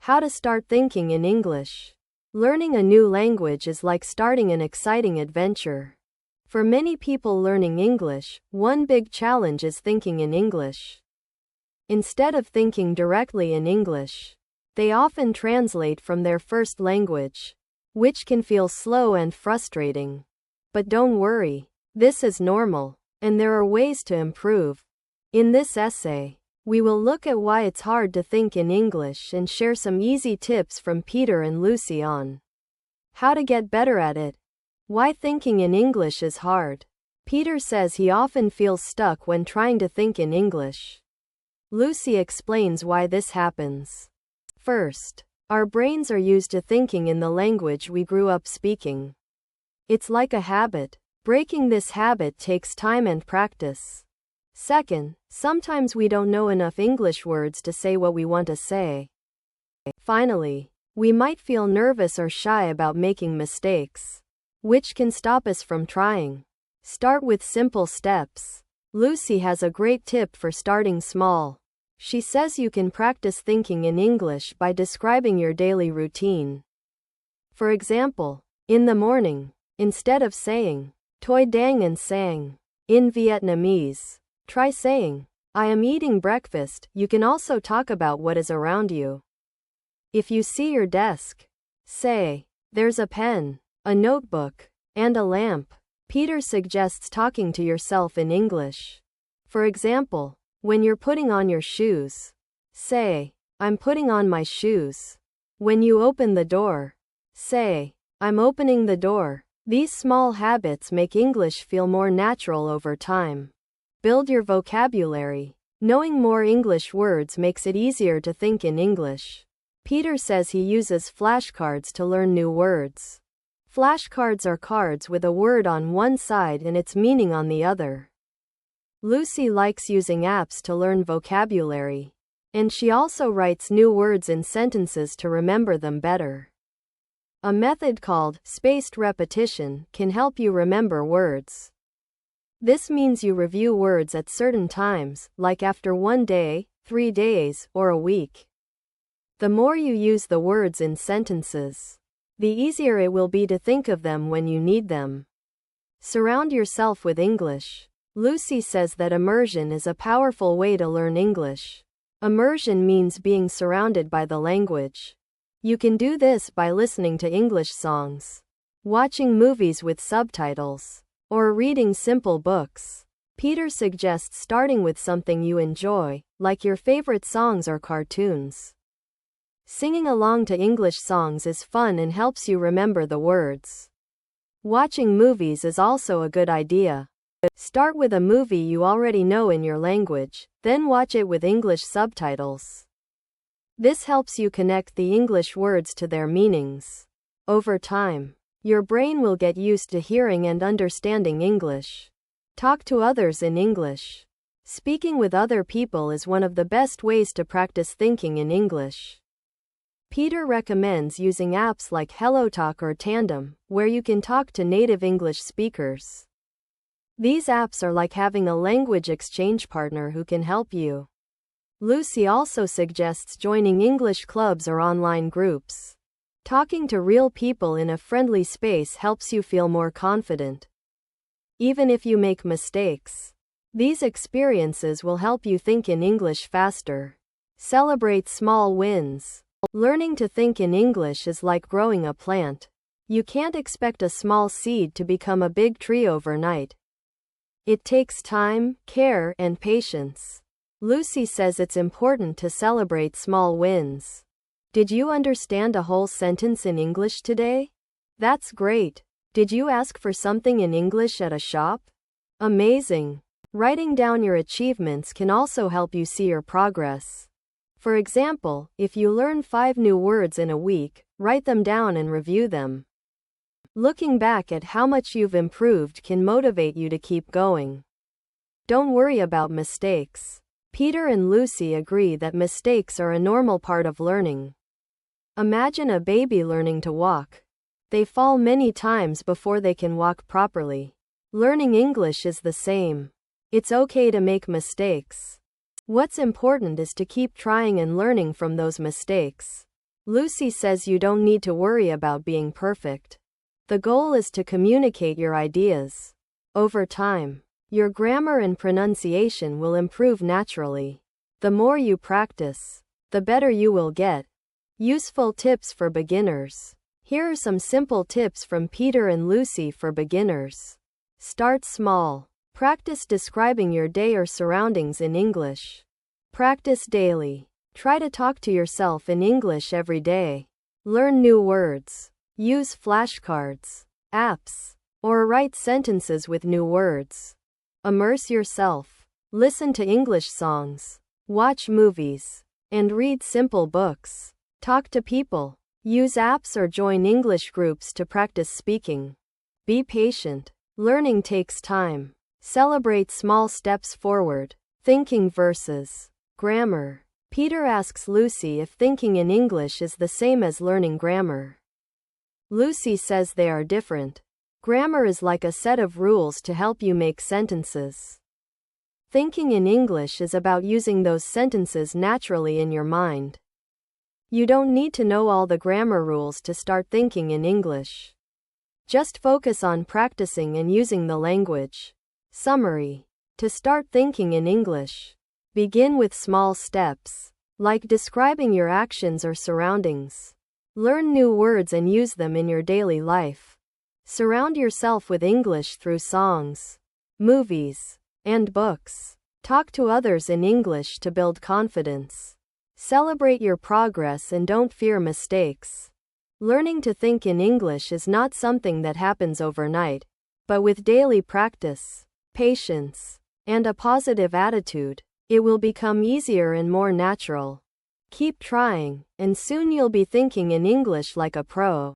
How to start thinking in English. Learning a new language is like starting an exciting adventure. For many people learning English, one big challenge is thinking in English. Instead of thinking directly in English, they often translate from their first language, which can feel slow and frustrating. But don't worry, this is normal, and there are ways to improve. In this essay, we will look at why it's hard to think in English and share some easy tips from Peter and Lucy on how to get better at it. Why thinking in English is hard. Peter says he often feels stuck when trying to think in English. Lucy explains why this happens. First, our brains are used to thinking in the language we grew up speaking. It's like a habit. Breaking this habit takes time and practice. Second, sometimes we don't know enough English words to say what we want to say. Finally, we might feel nervous or shy about making mistakes, which can stop us from trying. Start with simple steps. Lucy has a great tip for starting small. She says you can practice thinking in English by describing your daily routine. For example, in the morning, instead of saying, "Tôi đang ăn sáng," in Vietnamese, try saying, "I am eating breakfast." You can also talk about what is around you. If you see your desk, say, "There's a pen, a notebook, and a lamp." Peter suggests talking to yourself in English. For example, when you're putting on your shoes, say, "I'm putting on my shoes." When you open the door, say, "I'm opening the door." These small habits make English feel more natural over time. Build your vocabulary. Knowing more English words makes it easier to think in English. Peter says he uses flashcards to learn new words. Flashcards are cards with a word on one side and its meaning on the other. Lucy likes using apps to learn vocabulary, and she also writes new words in sentences to remember them better. A method called spaced repetition can help you remember words. This means you review words at certain times, like after 1 day, 3 days, or a week. The more you use the words in sentences, the easier it will be to think of them when you need them. Surround yourself with English. Lucy says that immersion is a powerful way to learn English. Immersion means being surrounded by the language. You can do this by listening to English songs, watching movies with subtitles, or reading simple books. Peter suggests starting with something you enjoy, like your favorite songs or cartoons. Singing along to English songs is fun and helps you remember the words. Watching movies is also a good idea. Start with a movie you already know in your language, then watch it with English subtitles. This helps you connect the English words to their meanings. Over time, your brain will get used to hearing and understanding English. Talk to others in English. Speaking with other people is one of the best ways to practice thinking in English. Peter recommends using apps like HelloTalk or Tandem, where you can talk to native English speakers. These apps are like having a language exchange partner who can help you. Lucy also suggests joining English clubs or online groups. Talking to real people in a friendly space helps you feel more confident. Even if you make mistakes, these experiences will help you think in English faster. Celebrate small wins. Learning to think in English is like growing a plant. You can't expect a small seed to become a big tree overnight. It takes time, care, and patience. Lucy says it's important to celebrate small wins. Did you understand a whole sentence in English today? That's great. Did you ask for something in English at a shop? Amazing. Writing down your achievements can also help you see your progress. For example, if you learn 5 new words in a week, write them down and review them. Looking back at how much you've improved can motivate you to keep going. Don't worry about mistakes. Peter and Lucy agree that mistakes are a normal part of learning. Imagine a baby learning to walk. They fall many times before they can walk properly. Learning English is the same. It's okay to make mistakes. What's important is to keep trying and learning from those mistakes. Lucy says you don't need to worry about being perfect. The goal is to communicate your ideas. Over time, your grammar and pronunciation will improve naturally. The more you practice, the better you will get. Useful tips for beginners. Here are some simple tips from Peter and Lucy for beginners. Start small. Practice describing your day or surroundings in English. Practice daily. Try to talk to yourself in English every day. Learn new words. Use flashcards, apps, or write sentences with new words. Immerse yourself. Listen to English songs. Watch movies. And read simple books. Talk to people. Use apps or join English groups to practice speaking. Be patient. Learning takes time. Celebrate small steps forward. Thinking versus grammar. Peter asks Lucy if thinking in English is the same as learning grammar. Lucy says they are different. Grammar is like a set of rules to help you make sentences. Thinking in English is about using those sentences naturally in your mind. You don't need to know all the grammar rules to start thinking in English. Just focus on practicing and using the language. Summary. To start thinking in English, begin with small steps, like describing your actions or surroundings. Learn new words and use them in your daily life. Surround yourself with English through songs, movies, and books. Talk to others in English to build confidence. Celebrate your progress and don't fear mistakes. Learning to think in English is not something that happens overnight, but with daily practice, patience, and a positive attitude, it will become easier and more natural. Keep trying, and soon you'll be thinking in English like a pro.